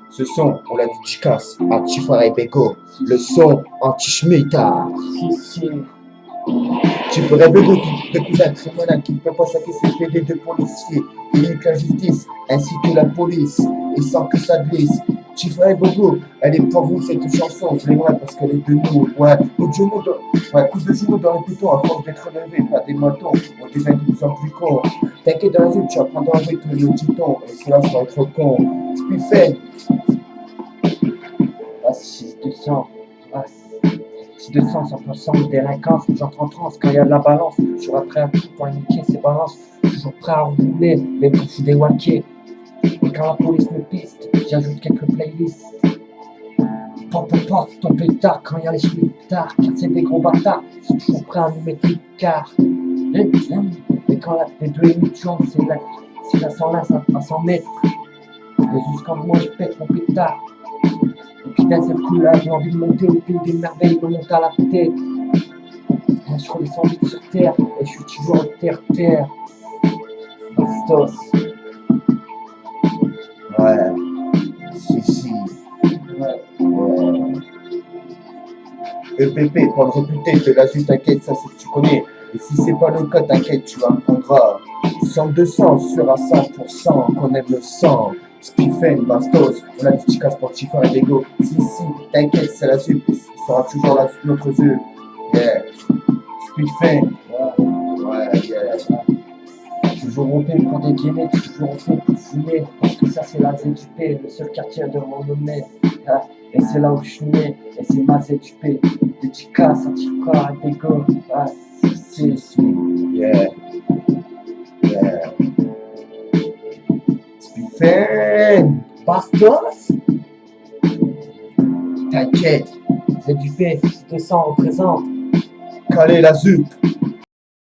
Ce son, on l'a dit Chicas, Antifa et Bego. Le son anti-schmita. Si. Tu ferais Bego, tes cousins criminels qui ne peut pas s'acquitter ses PD de policiers. Il nique la justice, ainsi que la police. Et sans que ça glisse. Tu ferais Bego, elle est pour vous cette chanson. Je l'aimerais parce qu'elle est de nous. Ouais, coup de genoux dans le piton à force d'être relevé par des moutons. On devient de plus en plus con. T'inquiète dans la vie, tu apprendras avec le titon. Et cela sera trop con. Spiffen. Ah, 6200. Ah, 6200, 100% de délinquance. J'entre en transe quand il y a de la balance. Je suis prêt à tout pour niquer ces balances. Toujours prêt à rouler les bouches des walkés. Et quand la police me piste, j'ajoute quelques playlists. Pop, ton pétard quand il y a les chouettards. Car c'est des gros bâtards, ils sont toujours prêts à nous mettre des quarts. Et quand les deux émissions, c'est la 100 à 100 mètres. Et jusqu'à moi, je pète mon pétard. Et puis d'un seul coup, là, j'ai envie de monter au pays des merveilles, me monter à la tête. Et je redescends vite sur terre, et je suis toujours terre. Bastos. Ouais. Si. EPP, pour le réputé, de la zut, t'inquiète, ça c'est que tu connais. Et si c'est pas le cas, t'inquiète, tu apprendras. 100-200, sûr à 100%, qu'on aime le sang. Spiffen, Bastos, on a dit Chicas pour Tifa et Lego. Si, t'inquiète, c'est la zup, il sera toujours là sous notre zup. Yeah. Spiffen, yeah. Toujours OP pour dégainer, toujours OP pour fumer. Parce que ça c'est la ZUP, le seul quartier de renommée. Et c'est là où je suis né, et c'est ma ZUP. Des Chicas, Antifa et Bego. Si. Yeah. Spiffen, Bastos. t'inquiète, ZUP, 200 représente. calez la zup.